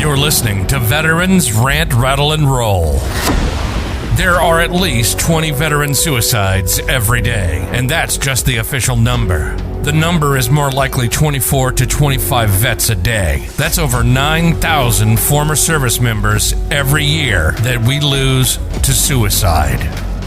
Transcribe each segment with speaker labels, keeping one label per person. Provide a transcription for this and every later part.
Speaker 1: You're listening to Veterans Rant, Rattle, and Roll. There are at least 20 veteran suicides every day, and that's just the official number. The number is more likely 24 to 25 vets a day. That's over 9,000 former service members every year that we lose to suicide.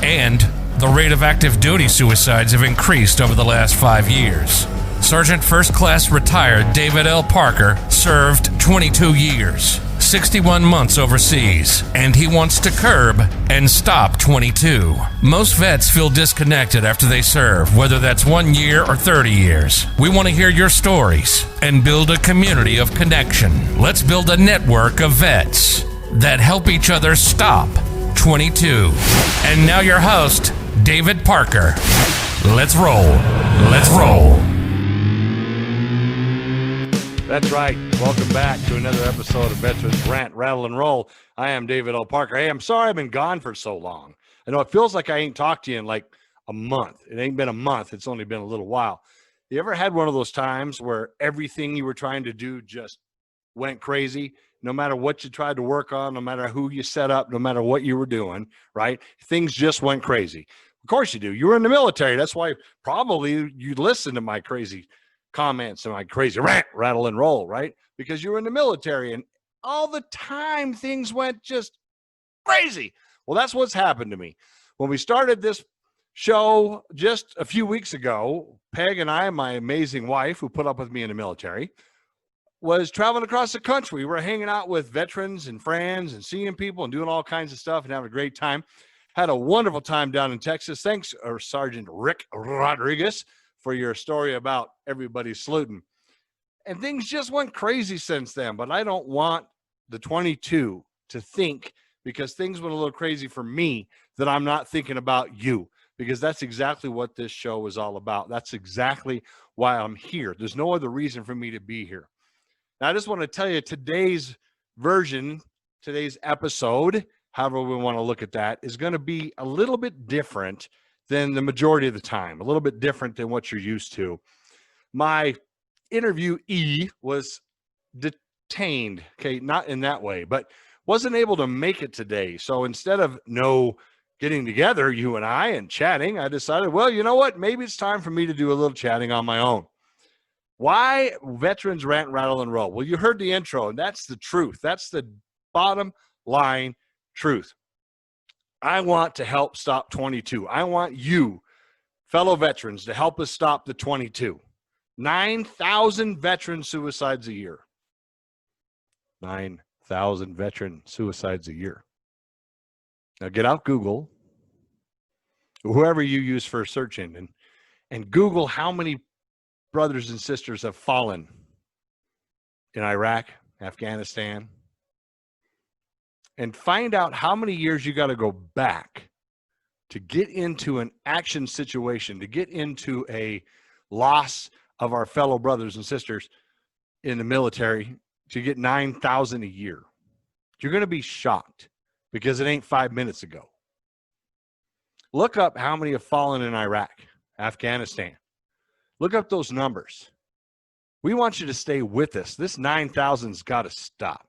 Speaker 1: And the rate of active duty suicides have increased over the last 5 years. Sergeant First Class retired David L. Parker served 22 years, 61 months overseas, and he wants to curb and stop 22. Most vets feel disconnected after they serve, whether that's 1 year or 30 years. We want to hear your stories and build a community of connection. Let's build a network of vets that help each other stop 22. And now your host, David Parker. Let's roll. Let's roll.
Speaker 2: That's right. Welcome back to another episode of Veterans Rant, Rattle, and Roll. I am David L. Parker. Hey, I'm sorry I've been gone for so long. I know it feels like I ain't talked to you in like a month. It ain't been a month. It's only been a little while. You ever had one of those times where everything you were trying to do just went crazy? No matter what you tried to work on, no matter who you set up, no matter what you were doing, right? Things just went crazy. Of course you do. You were in the military. That's why probably you listen to my crazy comments and my crazy rant, rattle, and roll, right? Because you were in the military and all the time things went just crazy. Well, that's what's happened to me. When we started this show just a few weeks ago, Peg and I, my amazing wife who put up with me in the military, was traveling across the country. We were hanging out with veterans and friends and seeing people and doing all kinds of stuff and having a great time. Had a wonderful time down in Texas. Thanks, Sergeant Rick Rodriguez, for your story about everybody saluting. And things just went crazy since then, but I don't want the 22 to think, because things went a little crazy for me, that I'm not thinking about you, because that's exactly what this show is all about. That's exactly why I'm here. There's no other reason for me to be here. Now, I just want to tell you today's version, today's episode, however we want to look at that, is going to be a little bit different than the majority of the time, a little bit different than what you're used to. My interviewee was detained, okay, not in that way, but wasn't able to make it today. So instead of getting together, you and I, and chatting, I decided, well, you know what? Maybe it's time for me to do a little chatting on my own. Why Veterans Rant, Rattle, and Roll? Well, you heard the intro, and that's the truth. That's the bottom line truth. I want to help stop 22. I want you, fellow veterans, to help us stop the 22. 9,000 veteran suicides a year. 9,000 veteran suicides a year. Now get out Google, whoever you use for a search engine, and Google how many brothers and sisters have fallen in Iraq, Afghanistan, and find out how many years you got to go back to get into an action situation, to get into a loss of our fellow brothers and sisters in the military, to get 9,000 a year. You're going to be shocked, because it ain't 5 minutes ago. Look up how many have fallen in Iraq, Afghanistan. Look up those numbers. We want you to stay with us. This 9,000's got to stop.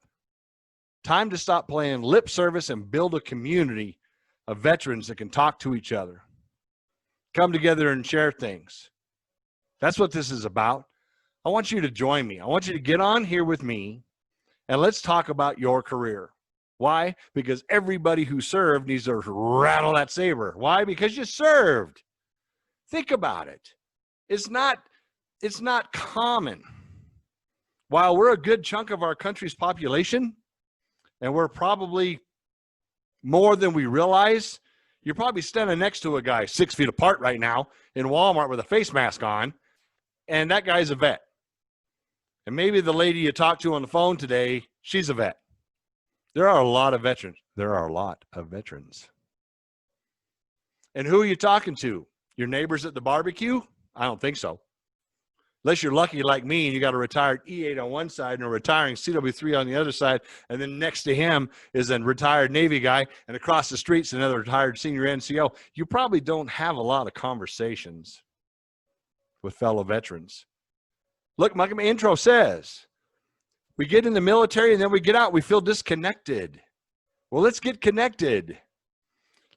Speaker 2: Time to stop playing lip service and build a community of veterans that can talk to each other, come together and share things. That's what this is about. I want you to join me. I want you to get on here with me, and let's talk about your career. Why? Because everybody who served needs to rattle that saber. Why? Because you served. Think about it. It's not common. While we're a good chunk of our country's population, and we're probably more than we realize, you're probably standing next to a guy 6 feet apart right now in Walmart with a face mask on, and that guy's a vet. And maybe the lady you talked to on the phone today, she's a vet. There are a lot of veterans. There are a lot of veterans. And who are you talking to? Your neighbors at the barbecue? I don't think so. Unless you're lucky like me and you got a retired E8 on one side and a retiring CW3 on the other side, and then next to him is a retired Navy guy, and across the street's another retired senior NCO. You probably don't have a lot of conversations with fellow veterans. Look, my intro says, We get in the military and then we get out. We feel disconnected. Well, let's get connected.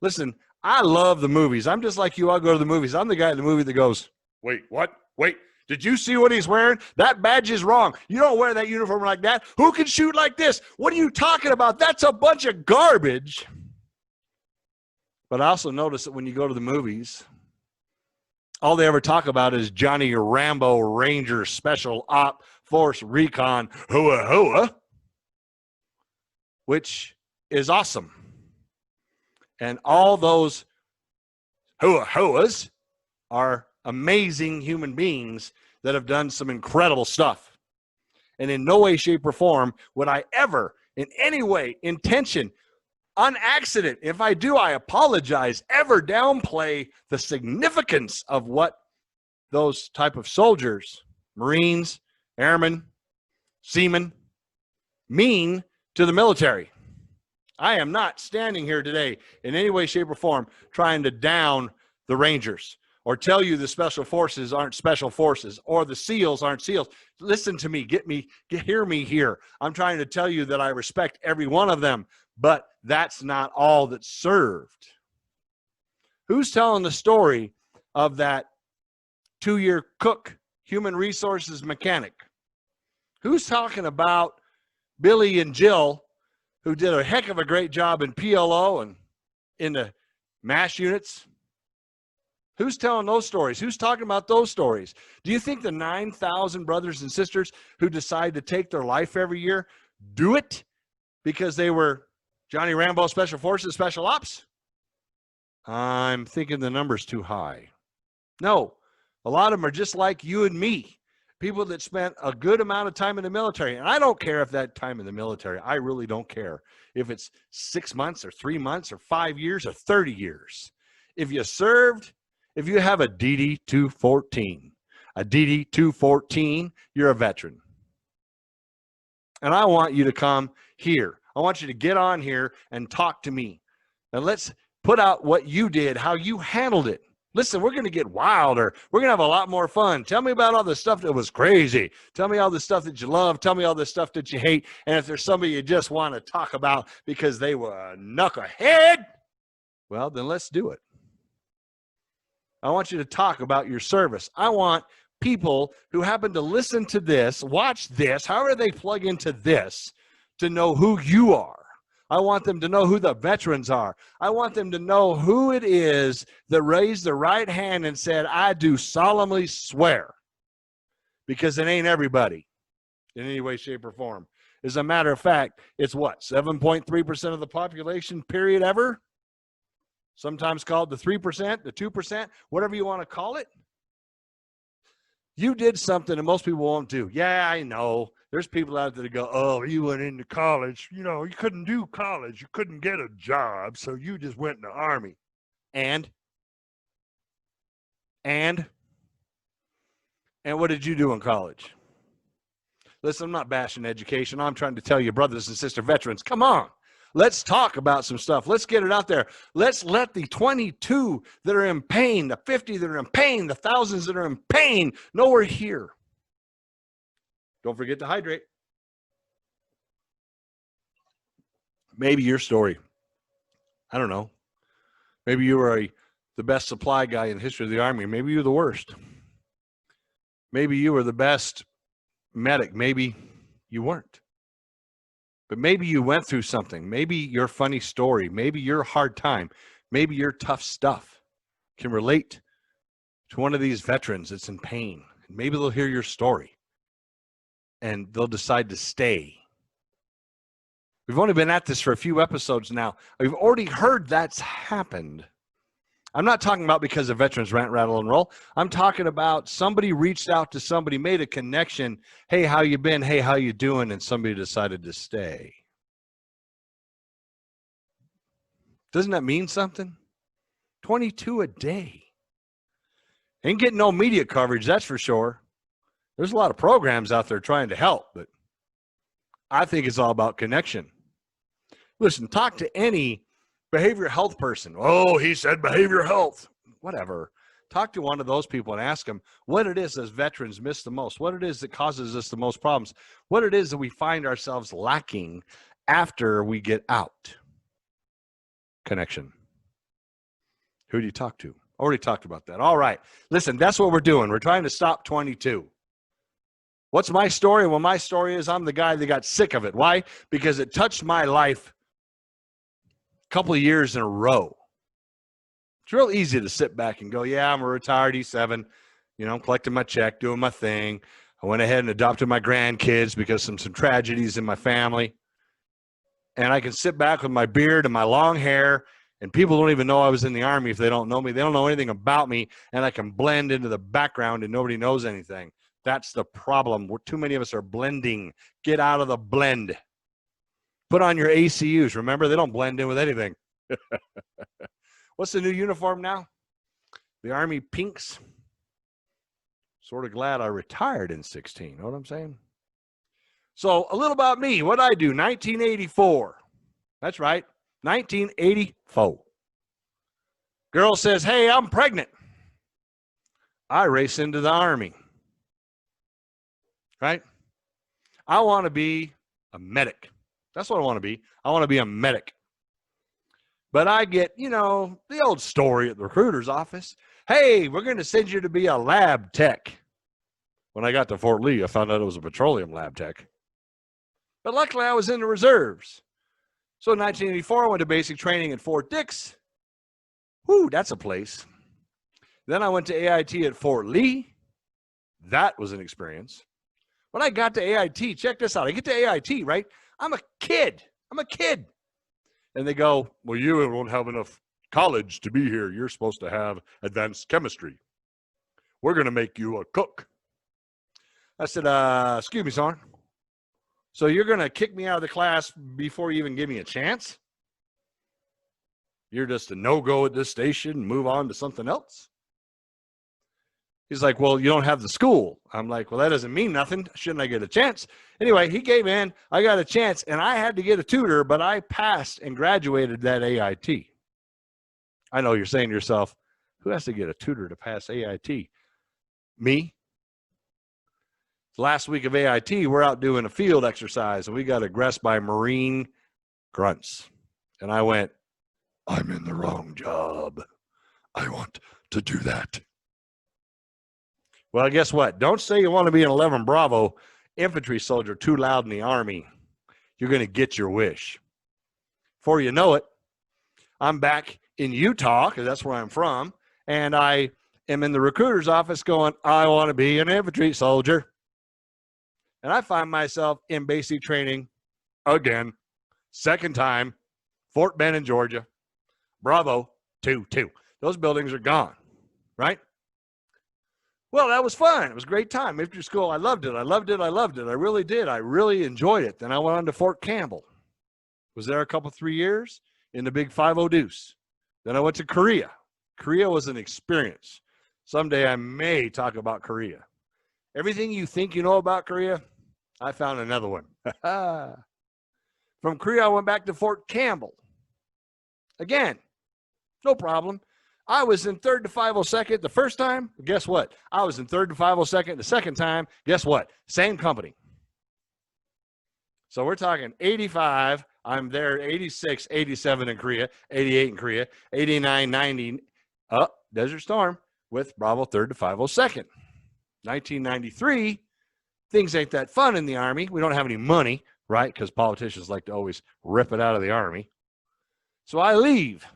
Speaker 2: Listen, I love the movies. I'm just like you. I'll go to the movies. I'm the guy in the movie that goes, wait, what? Wait, did you see what he's wearing? That badge is wrong. You don't wear that uniform like that. Who can shoot like this? What are you talking about? That's a bunch of garbage. But I also notice that when you go to the movies, all they ever talk about is Johnny Rambo Ranger Special Op Force Recon Hoa Hoa, which is awesome. And all those Hoa Hoas are amazing human beings that have done some incredible stuff. And in no way, shape, or form would I ever, in any way, intention, on accident, if I do, I apologize, ever downplay the significance of what those type of soldiers, Marines, airmen, seamen, mean to the military. I am not standing here today in any way, shape, or form trying to down the Rangers or tell you the special forces aren't special forces or the SEALs aren't SEALs. Listen to me, hear me here. I'm trying to tell you that I respect every one of them, but that's not all that served. Who's telling the story of that 2-year cook, human resources mechanic? Who's talking about Billy and Jill, who did a heck of a great job in PLO and in the MASH units? Who's telling those stories? Who's talking about those stories? Do you think the 9,000 brothers and sisters who decide to take their life every year do it because they were Johnny Rambo Special Forces, Special Ops? I'm thinking the number's too high. No, a lot of them are just like you and me, people that spent a good amount of time in the military. And I don't care if that time in the military, I really don't care if it's 6 months or 3 months or 5 years or 30 years. If you served, if you have a DD-214, you're a veteran. And I want you to come here. I want you to get on here and talk to me. And let's put out what you did, how you handled it. Listen, we're going to get wilder. We're going to have a lot more fun. Tell me about all the stuff that was crazy. Tell me all the stuff that you love. Tell me all the stuff that you hate. And if there's somebody you just want to talk about because they were a knucklehead, well, then let's do it. I want you to talk about your service. I want people who happen to listen to this, watch this, however they plug into this, to know who you are. I want them to know who the veterans are. I want them to know who it is that raised their right hand and said, I do solemnly swear. Because it ain't everybody in any way, shape, or form. As a matter of fact, it's what, 7.3% of the population, period, ever? Sometimes called the 3%, the 2%, whatever you want to call it. You did something that most people won't do. Yeah, I know. There's people out there that go, oh, you went into college. You know, you couldn't do college. You couldn't get a job, so you just went in the Army. And what did you do in college? Listen, I'm not bashing education. I'm trying to tell you, brothers and sister veterans, come on. Let's talk about some stuff. Let's get it out there. Let's let the 22 that are in pain, the 50 that are in pain, the thousands that are in pain know we're here. Don't forget to hydrate. Maybe your story, I don't know. Maybe you were the best supply guy in the history of the Army. Maybe you're the worst. Maybe you were the best medic. Maybe you weren't. But maybe you went through something. Maybe your funny story, maybe your hard time, maybe your tough stuff can relate to one of these veterans that's in pain. Maybe they'll hear your story and they'll decide to stay. We've only been at this for a few episodes now. We've already heard that's happened. I'm not talking about because of Veterans Rant, Rattle, and Roll. I'm talking about somebody reached out to somebody, made a connection. Hey, how you been? Hey, how you doing? And somebody decided to stay. Doesn't that mean something? 22 a day. Ain't getting no media coverage, that's for sure. There's a lot of programs out there trying to help, but I think it's all about connection. Listen, talk to any behavioral health person. Oh, he said behavioral health. Whatever. Talk to one of those people and ask them what it is as veterans miss the most, what it is that causes us the most problems, what it is that we find ourselves lacking after we get out. Connection. Who do you talk to? Already talked about that. All right. Listen, that's what we're doing. We're trying to stop 22. What's my story? Well, my story is I'm the guy that got sick of it. Why? Because it touched my life a couple of years in a row. It's real easy to sit back and go, yeah, I'm a retired E7. You know, I'm collecting my check, doing my thing. I went ahead and adopted my grandkids because of some tragedies in my family. And I can sit back with my beard and my long hair, and people don't even know I was in the Army if they don't know me. They don't know anything about me, and I can blend into the background and nobody knows anything. That's the problem. Too many of us are blending. Get out of the blend. Put on your ACUs. Remember, they don't blend in with anything. What's the new uniform now? The Army pinks. Sort of glad I retired in 16. Know what I'm saying? So a little about me. What I do, 1984. That's right, 1984. Girl says, hey, I'm pregnant. I race into the Army. Right? I want to be a medic. That's what I want to be. I want to be a medic. But I get, you know, the old story at the recruiter's office. Hey, we're going to send you to be a lab tech. When I got to Fort Lee, I found out it was a petroleum lab tech. But luckily, I was in the reserves. So in 1984, I went to basic training at Fort Dix. Whew, that's a place. Then I went to AIT at Fort Lee. That was an experience. When I got to AIT, check this out. I get to AIT, right? I'm a kid. And they go, well, you won't have enough college to be here. You're supposed to have advanced chemistry. We're going to make you a cook. I said, excuse me, son. So you're going to kick me out of the class before you even give me a chance? You're just a no-go at this station, move on to something else? He's like, well, you don't have the school. I'm like, well, that doesn't mean nothing. Shouldn't I get a chance? Anyway, he gave in. I got a chance, and I had to get a tutor, but I passed and graduated that AIT. I know you're saying to yourself, who has to get a tutor to pass AIT? Me. Last week of AIT, we're out doing a field exercise, and we got aggressed by Marine grunts. And I went, I'm in the wrong job. I want to do that. Well, guess what? Don't say you want to be an 11 Bravo infantry soldier too loud in the Army. You're going to get your wish. Before you know it, I'm back in Utah, because that's where I'm from, and I am in the recruiter's office going, I want to be an infantry soldier. And I find myself in basic training again, second time, Fort Benning, Georgia, Bravo 2-2. Those buildings are gone, right? Well, that was fun. It was a great time. Infantry school, I loved it. I really did. I really enjoyed it. Then I went on to Fort Campbell. Was there a couple, 3 years in the big 5-0 Deuce. Then I went to Korea. Korea was an experience. Someday I may talk about Korea. Everything you think you know about Korea, I found another one. From Korea, I went back to Fort Campbell. Again, no problem. I was in 3rd to 502nd the first time. Guess what? I was in 3rd to 502nd the second time. Guess what? Same company. So we're talking 85. I'm there 86, 87 in Korea, 88 in Korea, 89, 90. Desert Storm with Bravo 3rd to 502nd. 1993, things ain't that fun in the Army. We don't have any money, right? Because politicians like to always rip it out of the Army. So I leave.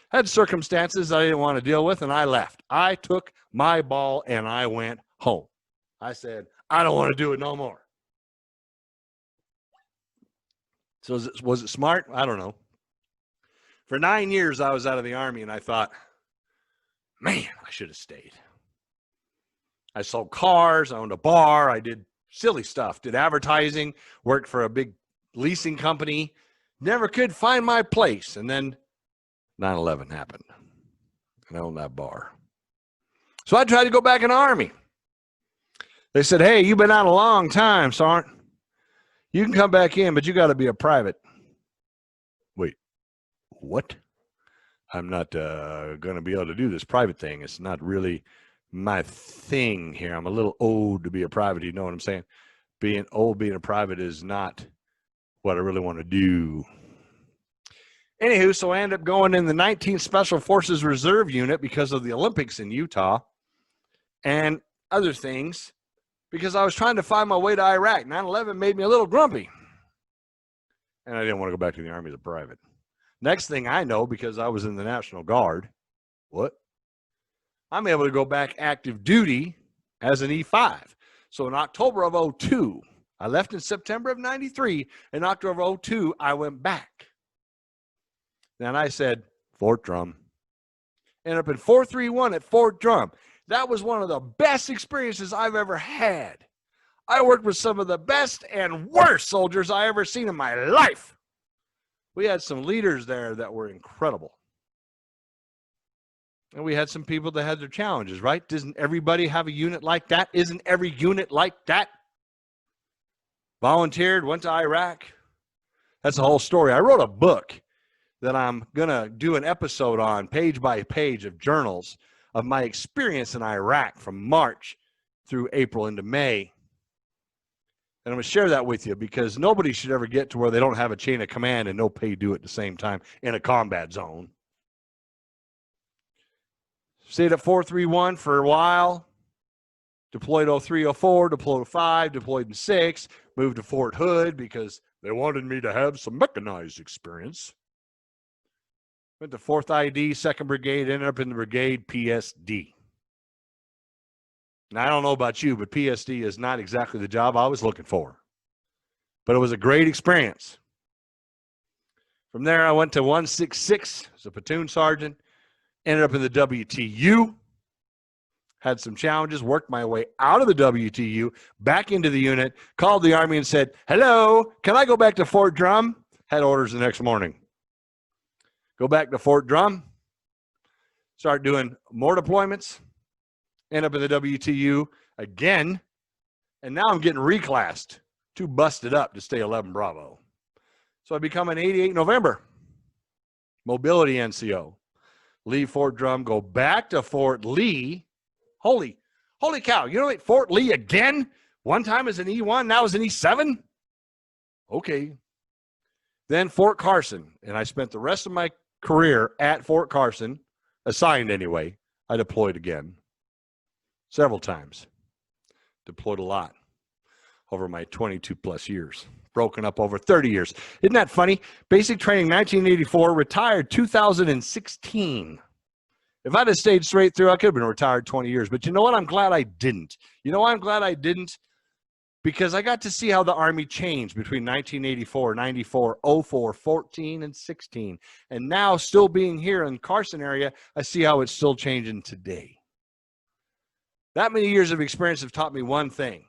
Speaker 2: Had circumstances I didn't want to deal with, and I left. I took my ball, and I went home. I said, I don't want to do it no more. So was it smart? I don't know. For 9 years, I was out of the Army, and I thought, man, I should have stayed. I sold cars. I owned a bar. I did silly stuff, did advertising, worked for a big leasing company. Never could find my place. And then 9/11 happened, and I owned that bar. So I tried to go back in the Army. They said, hey, you've been out a long time, Sergeant. You can come back in, but you got to be a private. Wait, what? I'm not going to be able to do this private thing. It's not really my thing here. I'm a little old to be a private. You know what I'm saying? Being old, being a private is not what I really want to do. Anywho, so I ended up going in the 19th Special Forces Reserve Unit because of the Olympics in Utah and other things, because I was trying to find my way to Iraq. 9/11 made me a little grumpy, and I didn't want to go back to the Army as a private. Next thing I know, because I was in the National Guard, I'm able to go back active duty as an E5. So in October of 02, I left in September of 93. In October of 02, I went back. Then I said, Fort Drum. Ended up in 431 at Fort Drum. That was one of the best experiences I've ever had. I worked with some of the best and worst soldiers I ever seen in my life. We had some leaders there that were incredible. And we had some people that had their challenges, right? Doesn't everybody have a unit like that? Isn't every unit like that? Volunteered, went to Iraq. That's the whole story. I wrote a book that I'm going to do an episode on, page by page of journals of my experience in Iraq from March through April into May. And I'm going to share that with you because nobody should ever get to where they don't have a chain of command and no pay do at the same time in a combat zone. Stayed at 431 for a while. Deployed 03, 04, deployed 05, deployed in 6, moved to Fort Hood because they wanted me to have some mechanized experience. Went to 4th ID, 2nd Brigade, ended up in the Brigade PSD. Now, I don't know about you, but PSD is not exactly the job I was looking for. But it was a great experience. From there, I went to 166 as a platoon sergeant, ended up in the WTU, had some challenges, worked my way out of the WTU, back into the unit, called the Army and said, hello, can I go back to Fort Drum? Had orders the next morning. Go back to Fort Drum, start doing more deployments, end up in the WTU again, and now I'm getting reclassed, too busted up to stay 11 Bravo. So I become an 88 November mobility NCO. Leave Fort Drum, go back to Fort Lee. Holy cow, you know what? Fort Lee again? One time as an E1, now as an E7? Okay. Then Fort Carson, and I spent the rest of my career at Fort Carson, assigned anyway. I deployed again several times. Deployed a lot over my 22 plus years. Broken up over 30 years. Isn't that funny? Basic training 1984, retired 2016. If I'd have stayed straight through, I could have been retired 20 years. But you know what? I'm glad I didn't. You know why I'm glad I didn't? Because I got to see how the Army changed between 1984, 94, 04, 14, and 16. And now, still being here in Carson area, I see how it's still changing today. That many years of experience have taught me one thing.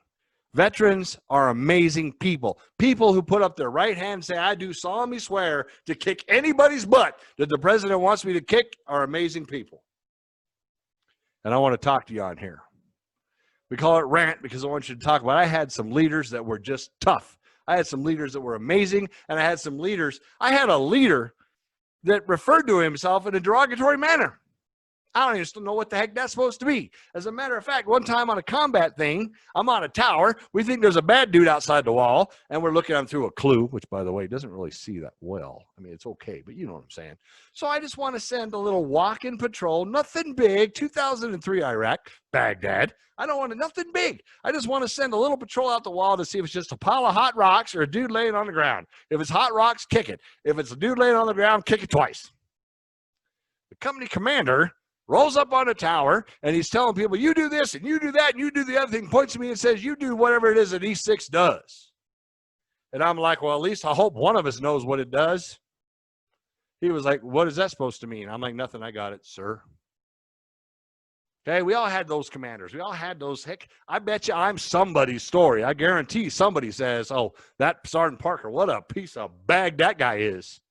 Speaker 2: Veterans are amazing people. People who put up their right hand and say, I do solemnly swear to kick anybody's butt that the president wants me to kick are amazing people. And I want to talk to you on here. We call it rant because I want you to talk about. I had some leaders that were just tough. I had some leaders that were amazing, and I had some leaders. I had a leader that referred to himself in a derogatory manner. I don't even know what the heck that's supposed to be. As a matter of fact, one time on a combat thing, I'm on a tower. We think there's a bad dude outside the wall, and we're looking at him through a clue, which, by the way, doesn't really see that well. I mean, it's okay, but you know what I'm saying. So I just want to send a little walk-in patrol, nothing big, 2003 Iraq, Baghdad. I don't want nothing big. I just want to send a little patrol out the wall to see if it's just a pile of hot rocks or a dude laying on the ground. If it's hot rocks, kick it. If it's a dude laying on the ground, kick it twice. The company commander rolls up on a tower, and he's telling people, you do this, and you do that, and you do the other thing, points to me and says, you do whatever it is that E6 does. And I'm like, well, at least I hope one of us knows what it does. He was like, what is that supposed to mean? I'm like, nothing, I got it, sir. Okay, we all had those commanders. We all had those. Heck, I bet you I'm somebody's story. I guarantee somebody says, oh, that Sergeant Parker, what a piece of bag that guy is.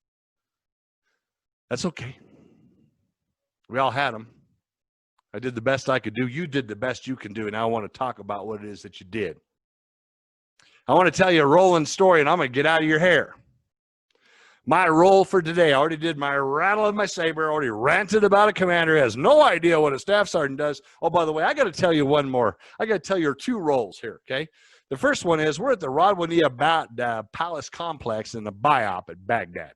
Speaker 2: That's okay. We all had them. I did the best I could do. You did the best you can do. And I want to talk about what it is that you did. I want to tell you a rolling story, and I'm going to get out of your hair. My role for today, I already did my rattle and my saber, already ranted about a commander who has no idea what a staff sergeant does. Oh, by the way, I got to tell you one more. I got to tell you 2 roles here, okay? The first one is we're at the Radwaniyah Palace Complex in the Biop at Baghdad.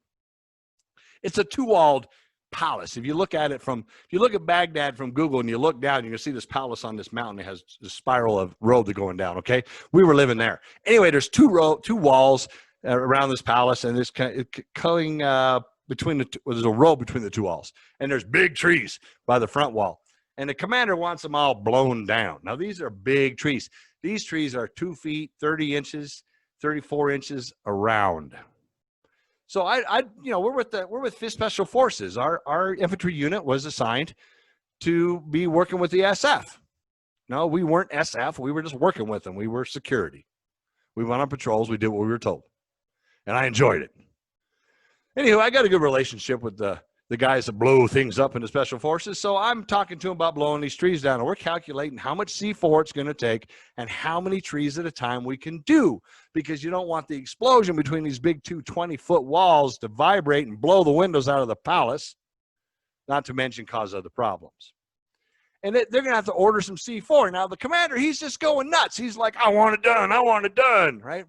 Speaker 2: It's a 2-walled palace. If you look at Baghdad from Google and you look down, you can see this palace on this mountain. It has the spiral of road going down, okay? We were living there. Anyway, there's 2 walls around this palace, and there's there's a road between the 2 walls, and there's big trees by the front wall, and the commander wants them all blown down. Now, these are big trees. These trees are 2 feet, 30 inches, 34 inches around. So we're with 5th Special Forces. Our infantry unit was assigned to be working with the SF. No, we weren't SF. We were just working with them. We were security. We went on patrols. We did what we were told. And I enjoyed it. Anyway, I got a good relationship with the guys that blow things up in the Special Forces. So I'm talking to them about blowing these trees down. And we're calculating how much C4 it's going to take and how many trees at a time we can do. Because you don't want the explosion between these big 20-foot walls to vibrate and blow the windows out of the palace, not to mention cause other problems. And they're going to have to order some C4. Now, the commander, he's just going nuts. He's like, I want it done. I want it done, right?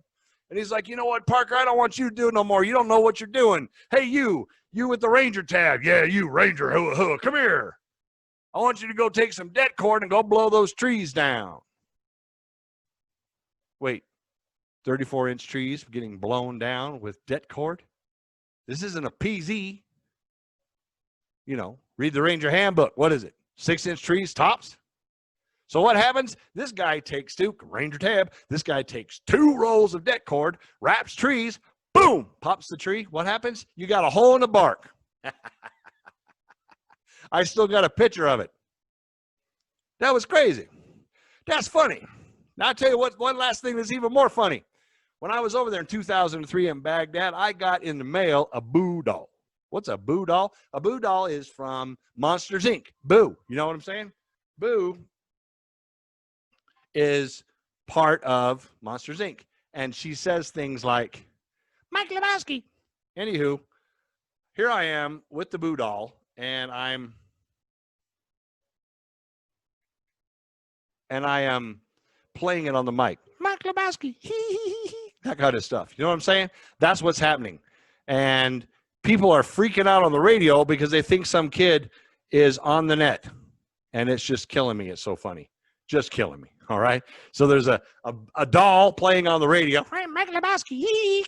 Speaker 2: And he's like, you know what, Parker, I don't want you to do it no more. You don't know what you're doing. Hey, you with the Ranger tab. Yeah, you, Ranger, come here. I want you to go take some det cord and go blow those trees down. Wait, 34-inch trees getting blown down with det cord? This isn't a PZ. Read the Ranger handbook. What is it? 6-inch trees tops? So what happens? This guy takes 2, Ranger tab, this guy takes 2 rolls of det cord, wraps trees, boom, pops the tree. What happens? You got a hole in the bark. I still got a picture of it. That was crazy. That's funny. Now I'll tell you what, one last thing that's even more funny. When I was over there in 2003 in Baghdad, I got in the mail a Boo doll. What's a Boo doll? A Boo doll is from Monsters, Inc. Boo. You know what I'm saying? Boo is part of Monsters, Inc. And she says things like, Mike Lebowski. Anywho, here I am with the Boo doll, and I am playing it on the mic. Mike Lebowski. That kind of stuff. You know what I'm saying? That's what's happening. And people are freaking out on the radio because they think some kid is on the net. And it's just killing me. It's so funny. Just killing me. All right. So there's a doll playing on the radio. Hey, Mike Lebowski,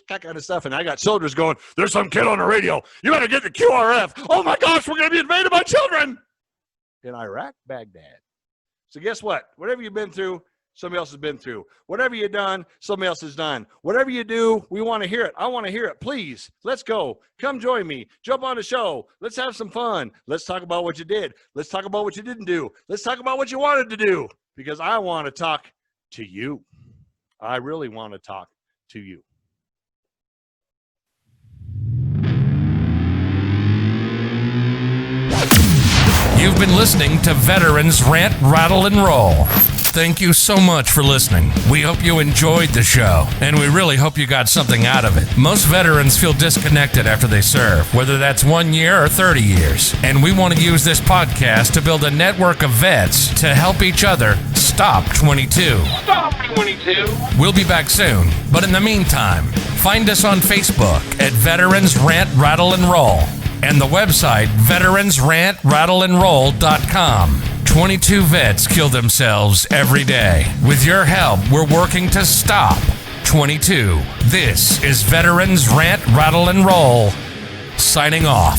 Speaker 2: that kind of stuff. And I got soldiers going, there's some kid on the radio. You better get the QRF. Oh my gosh, we're going to be invaded by children in Iraq, Baghdad. So guess what? Whatever you've been through, somebody else has been through. Whatever you've done, somebody else has done. Whatever you do, we want to hear it. I want to hear it. Please, let's go. Come join me. Jump on the show. Let's have some fun. Let's talk about what you did. Let's talk about what you didn't do. Let's talk about what you wanted to do. Because I want to talk to you. I really want to talk to you.
Speaker 1: You've been listening to Veterans Rant, Rattle, and Roll. Thank you so much for listening. We hope you enjoyed the show, and we really hope you got something out of it. Most veterans feel disconnected after they serve, whether that's 1 year or 30 years. And we want to use this podcast to build a network of vets to help each other stop 22. Stop 22. We'll be back soon, but in the meantime, find us on Facebook at Veterans Rant, Rattle, and Roll, and the website veteransrantrattleandroll.com. 22 vets kill themselves every day. With your help, we're working to stop 22. This is Veterans Rant, Rattle, and Roll. Signing off.